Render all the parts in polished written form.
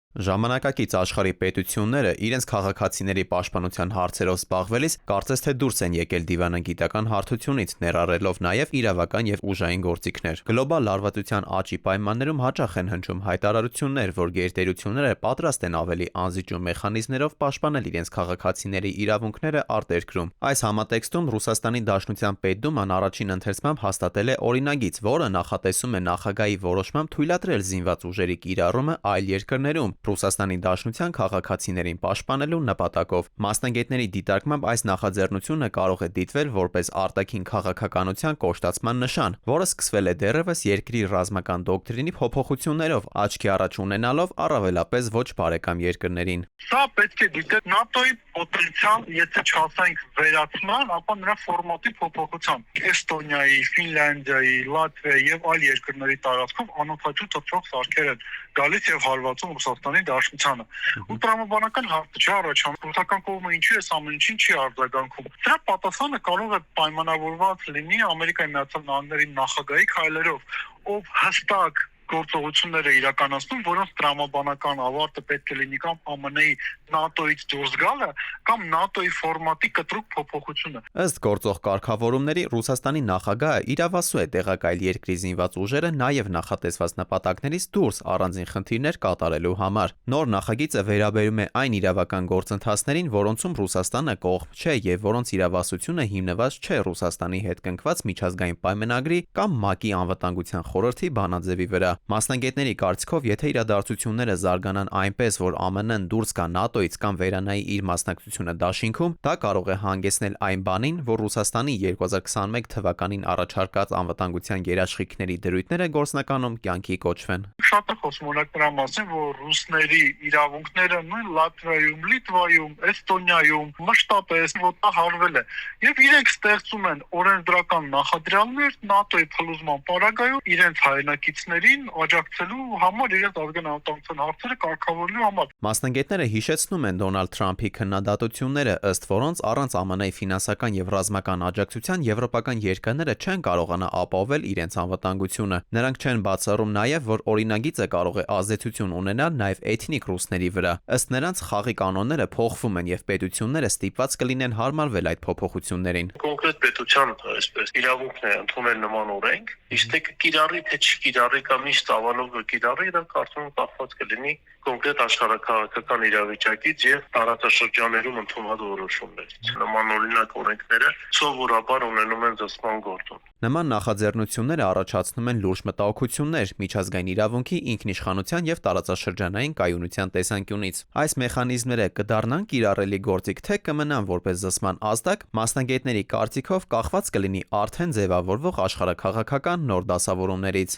Ժամանակակից աշխարհի պետությունները իրենց քաղաքացիների պաշտպանության հարցերով զբաղվելիս կարծես թե դուրս են եկել դիվանագիտական հարթությունից, ներառելով նաև իրավական և ուժային գործիքներ։ Գլոբալ լարվածության աճի պայմաններում հաճախ են հնչում հայտարարություններ, որ գերտերությունները պատրաստ են ավելի անզիջում մեխանիզմներով պաշտպանել իրենց քաղաքացիների իրավունքները արտերկրում։ Այս համատեքստում Ռուսաստանի Դաշնության Պետդուման առաջին ընթերցմամբ հաստատել է օրինագիծ, որը նախատեսում է նախագահի որոշմամբ թույլատրել զինված ուժերի կիրառումը այլ երկրներում Ռուսաստանի Դաշնության քաղաքացիներին պաշտպանելու նպատակով։ Մասնագետների դիտարկմամբ այս նախաձեռնությունը կարող է դիտվել որպես արտաքին քաղաքականության կոշտացման նշան, որը սկսվել է դեռևս երկրի ռազմական դոկտրինի փոփոխություններով, աչքի առաջ ունենալով առավելապես ոչ բարեկամ երկրներին։ Սա պետք է դիտել ՆԱՏՕ-ի պոտենցիալ, եթե չասենք վերացման, ապա նրա ֆորմատի փոփոխությամբ։ Էստոնիայի, Ֆինլանդիայի, Լատվիայի եւ այլ երկրների տարածքով անօթաչու թռչող սարքեր են գալիս եւ հարվածում Ռուսաստանի Դաշնությանը։ Ու տրամաբանական հարցը չի առաջանում, ռուսական կողմը ինչու է ամեն ինչին չի արձագանքում։ Դրա պատասխանը կարող է պայմանավորված լինի Ամերիկայի Միացյալ Նահանգների նախագահի քայլերով, ով հստակ գործողություններ է իրականացնում, որոնց տրամաբանական ավարտը պետք է լինի կամ ԱՄՆ-ի ՆԱՏՕ-ից դուրս գալը, կամ ՆԱՏՕ-ի ֆորմատի կտրուկ փոփոխությունը։ Ըստ գործող կարգավորումների Ռուսաստանի նախագահը իրավասու է տեղակայել երկրի զինված ուժերը նաև նախատեսված նպատակներից դուրս առանձին խնդիրներ կատարելու համար։ Նոր նախագիծը վերաբերում է այն իրավական գործընթացներին, որոնցում Ռուսաստանը կողմ չէ եւ որոնց իրավասությունը հիմնված չէ Ռուսաստանի հետ կնքված միջազգային պայմանագրի կամ ՄԱԿ-ի անվտանգության խորհրդի բանաձևի վրա։ Մասնագետների կարծիքով, եթե իրադարձությունները զարգանան այնպես, որ ԱՄՆ-ն դուրս գա ՆԱՏՕ-ից կամ վերանայի իր մասնակցությունը դաշինքում, դա կարող է հանգեցնել այն բանին, որ Ռուսաստանի 2021 թվականին առաջարկած անվտանգության երաշխիքների դրույթները գործնականում կյանքի կոչվեն։ Շատ է խոսում օրինակ նրա մասին, որ ռուսների իրավունքները նույն Լատվիայում, Լիտվայում, Էստոնիայում մշտապես ոտնահարվել է, եւ իրենք ստեղծում են օրենսդրական նախադրյալներ ՆԱՏՕ-ի փլուզման պարագայում իրենց հայրենակիցներին աջակցելու համար, իրենց ազգային անվտանգության հարցերը կարգավորելու համար։ Մասնագետները հիշեցնում են Դոնալդ Թրամփի քննադատությունները, ըստ որոնց առանց ԱՄՆ-ի ֆինանսական եւ ռազմական աջակցության եվրոպական երկրները չեն կարողանա ապահովել իրենց անվտանգությունը։ Նրանք չեն բացառում նաեւ, որ օրինագիծը կարող է ազդեցություն ունենալ նաեւ էթնիկ ռուսների վրա։ Ըստ նրանց խաղի կանոնները փոխվում են եւ պետությունները ստիպված կլինեն հարմարվել այդ փոփոխություններին։ Կոնկրետ պետության, այսպես, իրավունքն է ընդունել նման օրենք, իսկ թե կիրառի թե չկիրառի կամ ինչ ծավալով կիրառի, դա կարծում եմ կախված կլինի կոնկրետ աշխարհաքաղաքական իրավիճակից եւ տարածաշրջաներում ընդունված որոշումներից։ Նման օրինակ օրենքները սովորաբար ունենում են զսպման գործում։ Նման նախաձեռնությունները առաջացնում են լուրջ մտահոգություններ միջազգային իրավունքի, ինքնիշխանության եւ տարածաշրջանային կայունության տեսանկյունից։ Այս մեխանիզմները կդառնան կիրառելի գործիք, թե կմնան որպես զսպման ազդակ, մասնագետների կարծիքով կախված կլինի արդեն ձևավորվող աշխարհաքաղաքական նոր դասավորումներից։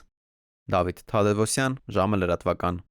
Դավիթ Թադևոսյան, ժամը լրատվական։